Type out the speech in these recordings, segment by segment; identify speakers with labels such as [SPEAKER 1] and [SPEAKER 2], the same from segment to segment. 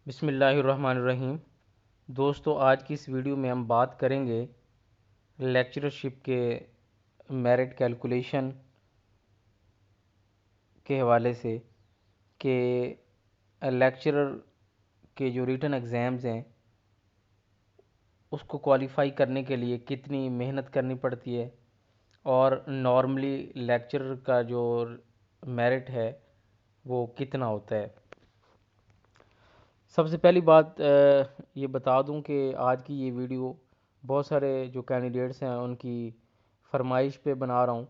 [SPEAKER 1] बिस्मिल्लाहिर्रहमानिर्रहीम। दोस्तों, आज की इस वीडियो में हम बात करेंगे लेक्चरशिप के मेरिट कैलकुलेशन के हवाले से कि लेक्चरर के जो रिटन एग्ज़ाम्स हैं उसको क्वालिफ़ाई करने के लिए कितनी मेहनत करनी पड़ती है और नॉर्मली लेक्चरर का जो मेरिट है वो कितना होता है। सबसे पहली बात ये बता दूं कि आज की ये वीडियो बहुत सारे जो कैंडिडेट्स हैं उनकी फरमाइश पे बना रहा हूँ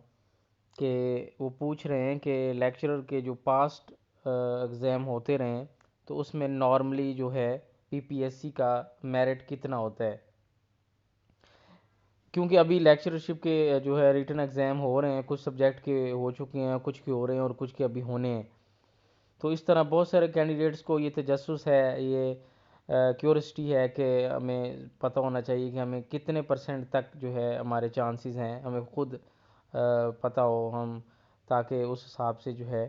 [SPEAKER 1] कि वो पूछ रहे हैं कि लेक्चरर के जो पास्ट एग्ज़ाम होते रहे हैं तो उसमें नॉर्मली जो है पीपीएससी का मेरिट कितना होता है। क्योंकि अभी लेक्चरशिप के जो है रिटन एग्ज़ाम हो रहे हैं, कुछ सब्जेक्ट के हो चुके हैं, कुछ के हो रहे हैं और कुछ के अभी होने हैं। तो इस तरह बहुत सारे कैंडिडेट्स को ये तजस्सुस है, ये क्यूरियोसिटी है कि हमें पता होना चाहिए कि हमें कितने परसेंट तक जो है हमारे चांसेस हैं, हमें खुद पता हो हम, ताकि उस हिसाब से जो है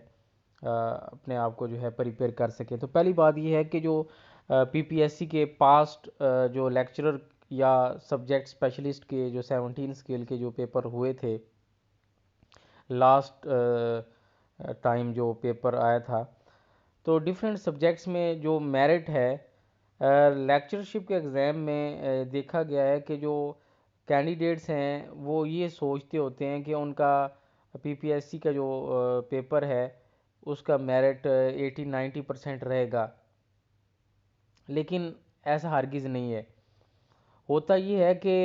[SPEAKER 1] अपने आप को जो है प्रिपेयर कर सकें। तो पहली बात ये है कि जो पीपीएससी के पास्ट जो लेक्चरर या सब्जेक्ट स्पेशलिस्ट के जो 17 स्केल के जो पेपर हुए थे, लास्ट टाइम जो पेपर आया था, तो डिफरेंट सब्जेक्ट्स में जो मेरिट है लेक्चरशिप के एग्ज़ाम में देखा गया है कि जो कैंडिडेट्स हैं वो ये सोचते होते हैं कि उनका पीपीएससी का जो पेपर है उसका मेरिट 80-90% रहेगा, लेकिन ऐसा हरगिज़ नहीं है। होता ये है कि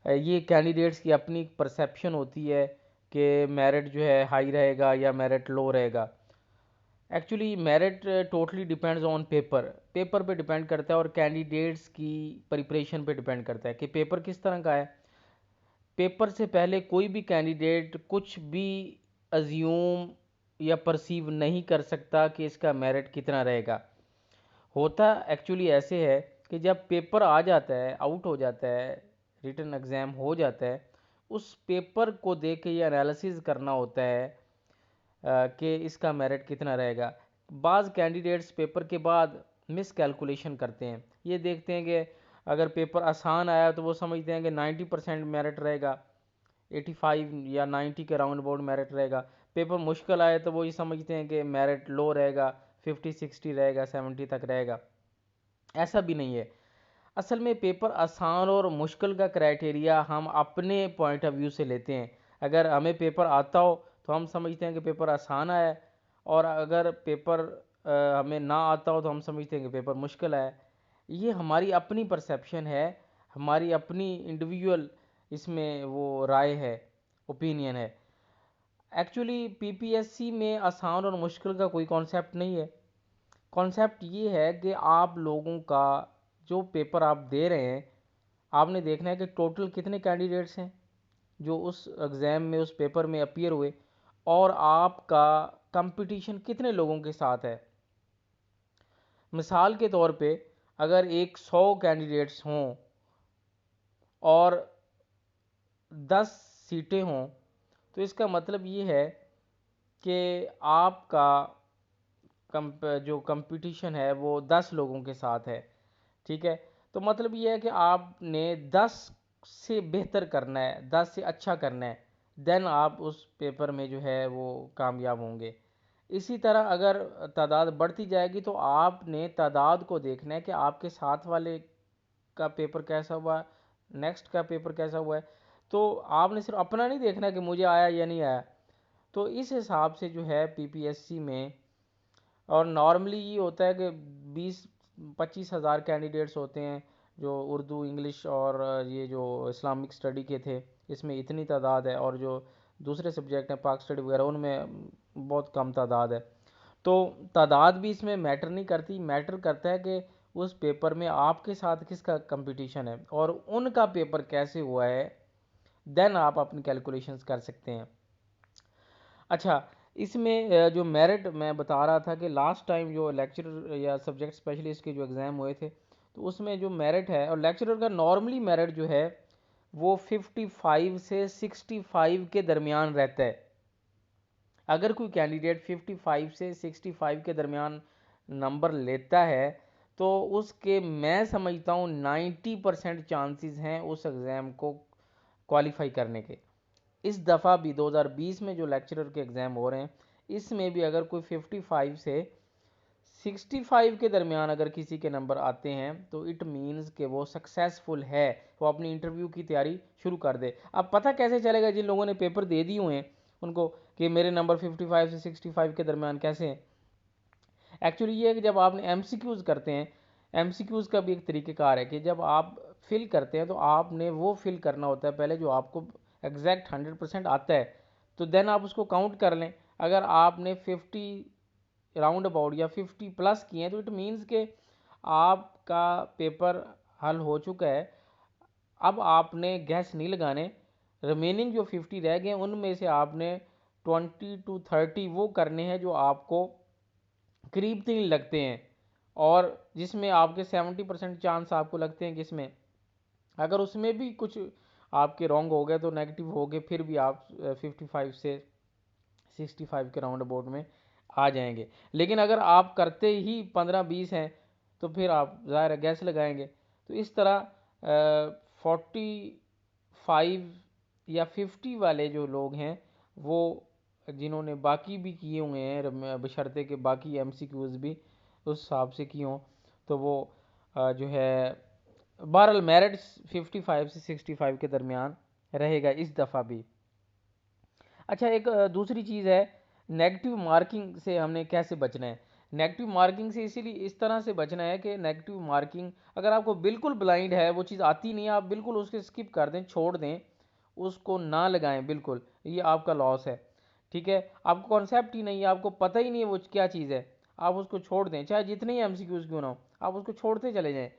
[SPEAKER 1] ये कैंडिडेट्स की अपनी परसेप्शन होती है कि मेरिट जो है हाई रहेगा या मेरिट लो रहेगा। Actually merit totally depends on paper, paper पे डिपेंड करता है और कैंडिडेट्स की प्रिपरेशन पे डिपेंड करता है कि पेपर किस तरह का है। पेपर से पहले कोई भी कैंडिडेट कुछ भी अज्यूम या परसीव नहीं कर सकता कि इसका मेरिट कितना रहेगा। होता एक्चुअली ऐसे है कि जब पेपर आ जाता है, आउट हो जाता है, रिटन एग्ज़ाम हो जाता है, उस पेपर को देख के ये एनालिसिस करना होता है कि इसका मेरिट कितना रहेगा। बाज़ कैंडिडेट्स पेपर के बाद मिस कैलकुलेशन करते हैं, ये देखते हैं कि अगर पेपर आसान आया तो वो समझते हैं कि 90% मेरिट रहेगा, 85 या 90 के राउंड अबाउट मेरिट रहेगा। पेपर मुश्किल आए तो वो ये समझते हैं कि मेरिट लो रहेगा, 50-60 रहेगा, 70 तक रहेगा। ऐसा भी नहीं है। असल में पेपर आसान और मुश्किल का क्राइटेरिया हम अपने पॉइंट ऑफ व्यू से लेते हैं। अगर हमें पेपर आता हो तो हम समझते हैं कि पेपर आसान आया है, और अगर पेपर हमें ना आता हो तो हम समझते हैं कि पेपर मुश्किल आया है। ये हमारी अपनी परसेप्शन है, हमारी अपनी इंडिविजुअल इसमें वो राय है, ओपिनियन है। एक्चुअली पीपीएससी में आसान और मुश्किल का कोई कॉन्सेप्ट नहीं है। कॉन्सेप्ट ये है कि आप लोगों का जो पेपर आप दे रहे हैं, आपने देखना है कि टोटल कितने कैंडिडेट्स हैं जो उस एग्ज़ाम में, उस पेपर में अपीयर हुए, और आपका कंपटीशन कितने लोगों के साथ है। मिसाल के तौर पे अगर एक 100 कैंडिडेट्स हों और 10 सीटें हों, तो इसका मतलब ये है कि आपका जो कंपटीशन है वो 10 लोगों के साथ है। ठीक है, तो मतलब ये है कि आपने 10 से बेहतर करना है, 10 से अच्छा करना है, देन आप उस पेपर में जो है वो कामयाब होंगे। इसी तरह अगर तादाद बढ़ती जाएगी तो आपने तादाद को देखना है कि आपके साथ वाले का पेपर कैसा हुआ, नेक्स्ट का पेपर कैसा हुआ है। तो आपने सिर्फ अपना नहीं देखना कि मुझे आया या नहीं आया। तो इस हिसाब से जो है पीपीएससी में, और नॉर्मली ये होता है कि 20-25 हज़ार कैंडिडेट्स होते हैं जो उर्दू, इंग्लिश और ये जो इस्लामिक स्टडी के थे, इसमें इतनी तादाद है, और जो दूसरे सब्जेक्ट हैं पाक स्टडी वगैरह उनमें बहुत कम तादाद है। तो तादाद भी इसमें मैटर नहीं करती, मैटर करता है कि उस पेपर में आपके साथ किसका कंपटीशन है और उनका पेपर कैसे हुआ है, देन आप अपनी कैलकुलेशंस कर सकते हैं। अच्छा, इसमें जो मेरिट मैं बता रहा था कि लास्ट टाइम जो लेक्चरर या सब्जेक्ट स्पेशलिस्ट के जो एग्ज़ाम हुए थे, तो उसमें जो मेरिट है, और लेक्चरर का नॉर्मली मेरिट जो है वो 55 से 65 के दरमियान रहता है। अगर कोई कैंडिडेट 55 से 65 के दरमियान नंबर लेता है तो उसके मैं समझता हूँ 90% चांसेस हैं उस एग्ज़ाम को क्वालिफाई करने के। इस दफ़ा भी 2020 में जो लेक्चरर के एग्ज़ाम हो रहे हैं, इसमें भी अगर कोई 55 से 65 के दरमियान अगर किसी के नंबर आते हैं तो इट मीन्स कि वो सक्सेसफुल है, वो अपनी इंटरव्यू की तैयारी शुरू कर दे। अब पता कैसे चलेगा जिन लोगों ने पेपर दे दिए हुए हैं उनको कि मेरे नंबर 55 से 65 के दरमियान कैसे हैं? एक्चुअली ये है कि जब आपने एमसीक्यूज़ करते हैं, एमसीक्यूज़ का भी एक तरीक़ेकार है कि जब आप फिल करते हैं तो आपने वो फिल करना होता है पहले जो आपको एग्जैक्ट 100% आता है, तो देन आप उसको काउंट कर लें। अगर आपने 50 राउंड अबाउट या 50 प्लस किए हैं तो इट मीन्स के आपका पेपर हल हो चुका है। अब आपने गैस नहीं लगाने, रिमेनिंग जो 50 रह गए उनमें से आपने 20 to 30 वो करने हैं जो आपको करीब 3 लगते हैं, और जिसमें आपके 70% चांस आपको लगते हैं कि इसमें अगर उसमें भी कुछ आपके रॉन्ग हो गए तो नेगेटिव हो गए, फिर भी आप 55 से 65 के राउंड अबाउट में आ जाएंगे। लेकिन अगर आप करते ही 15-20 हैं तो फिर आप ज़ाहिर है गैस लगाएंगे। तो इस तरह 45 या 50 वाले जो लोग हैं वो जिन्होंने बाकी भी किए हुए हैं, बशर्ते कि बाकी एमसीक्यूज़ भी उस हिसाब से किए हों, तो वो जो है बहरहाल मेरिट 55 से 65 के दरमियान रहेगा इस दफ़ा भी। अच्छा, एक दूसरी चीज़ है, नेगेटिव मार्किंग से हमने कैसे बचना है। नेगेटिव मार्किंग से इसीलिए इस तरह से बचना है कि नेगेटिव मार्किंग अगर आपको बिल्कुल ब्लाइंड है, वो चीज़ आती नहीं है, आप बिल्कुल उसके स्किप कर दें, छोड़ दें, उसको ना लगाएं बिल्कुल, ये आपका लॉस है। ठीक है, आपको कॉन्सेप्ट ही नहीं है, आपको पता ही नहीं है वो क्या चीज़ है, आप उसको छोड़ दें, चाहे जितने ही एमसीक्यूज़ क्यों ना हो, आप उसको छोड़ते चले जाएं।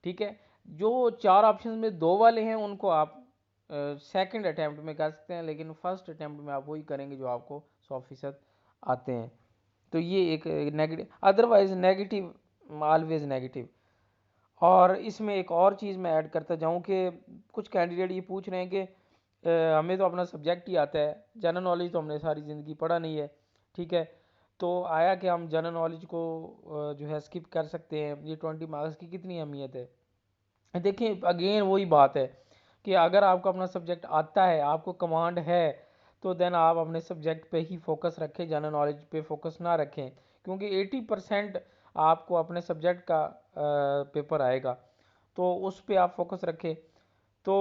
[SPEAKER 1] ठीक है, जो 4 ऑप्शन में 2 वाले हैं उनको आप सेकंड अटैम्प्ट में कर सकते हैं, लेकिन फर्स्ट अटैम्प्ट में आप वही करेंगे जो आपको 100% आते हैं। तो ये एक negative, otherwise negative always negative. और इसमें एक और चीज़ मैं ऐड करता जाऊँ कि कुछ कैंडिडेट ये पूछ रहे हैं कि हमें तो अपना सब्जेक्ट ही आता है, जनरल नॉलेज तो हमने सारी ज़िंदगी पढ़ा नहीं है। ठीक है, तो आया कि हम जनरल नॉलेज को जो है स्किप कर सकते हैं, ये 20 मार्क्स की कितनी अहमियत है। देखिए अगेन वही बात है कि अगर आपको अपना सब्जेक्ट आता है, आपको कमांड है, तो देन आप अपने सब्जेक्ट पे ही फोकस रखें, जनरल नॉलेज पे फोकस ना रखें, क्योंकि 80% आपको अपने सब्जेक्ट का पेपर आएगा, तो उस पे आप फोकस रखें। तो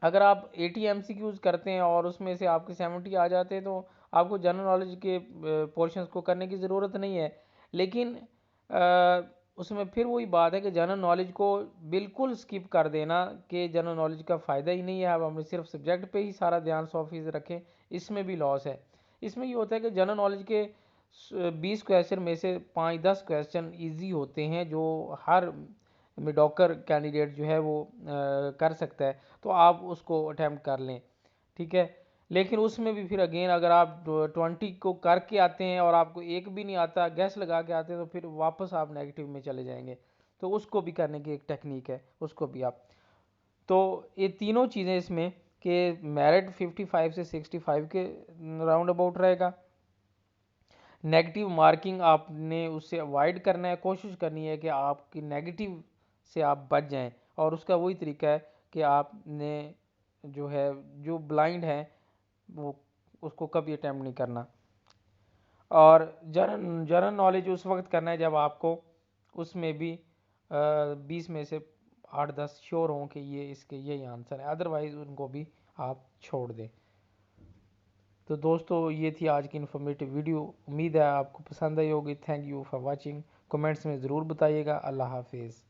[SPEAKER 1] अगर आप 80 एमसीक्यूज करते हैं और उसमें से आपके 70 आ जाते हैं तो आपको जनरल नॉलेज के पोर्शंस को करने की ज़रूरत नहीं है। लेकिन उसमें फिर वही बात है कि जनरल नॉलेज को बिल्कुल स्किप कर देना कि जनरल नॉलेज का फ़ायदा ही नहीं है, अब हम सिर्फ सब्जेक्ट पे ही सारा ध्यान 100% रखें, इसमें भी लॉस है। इसमें ये होता है कि जनरल नॉलेज के 20 क्वेश्चन में से 5-10 क्वेश्चन ईजी होते हैं जो हर मिडोकर कैंडिडेट जो है वो कर सकता है, तो आप उसको अटैम्प्ट कर लें। ठीक है, लेकिन उसमें भी फिर अगेन अगर आप 20 को करके आते हैं और आपको एक भी नहीं आता, गैस लगा के आते हैं, तो फिर वापस आप नेगेटिव में चले जाएंगे। तो उसको भी करने की एक टेक्निक है, उसको भी आप, तो ये तीनों चीज़ें इसमें कि मेरिट 55 से 65 के राउंड अबाउट रहेगा। नेगेटिव मार्किंग आपने उससे अवॉइड करना है, कोशिश करनी है कि आपकी नेगेटिव से आप बच जाएं, और उसका वही तरीका है कि आपने जो है जो ब्लाइंड है वो उसको कभी अटैम्प्ट नहीं करना। और जनरल नॉलेज उस वक्त करना है जब आपको उसमें भी 20 में से 8-10 श्योर हों कि ये इसके यही आंसर है, अदरवाइज उनको भी आप छोड़ दें। तो दोस्तों ये थी आज की इन्फॉर्मेटिव वीडियो, उम्मीद है आपको पसंद आई होगी। Thank you for watching. Comments में ज़रूर बताइएगा। अल्लाह हाफिज़।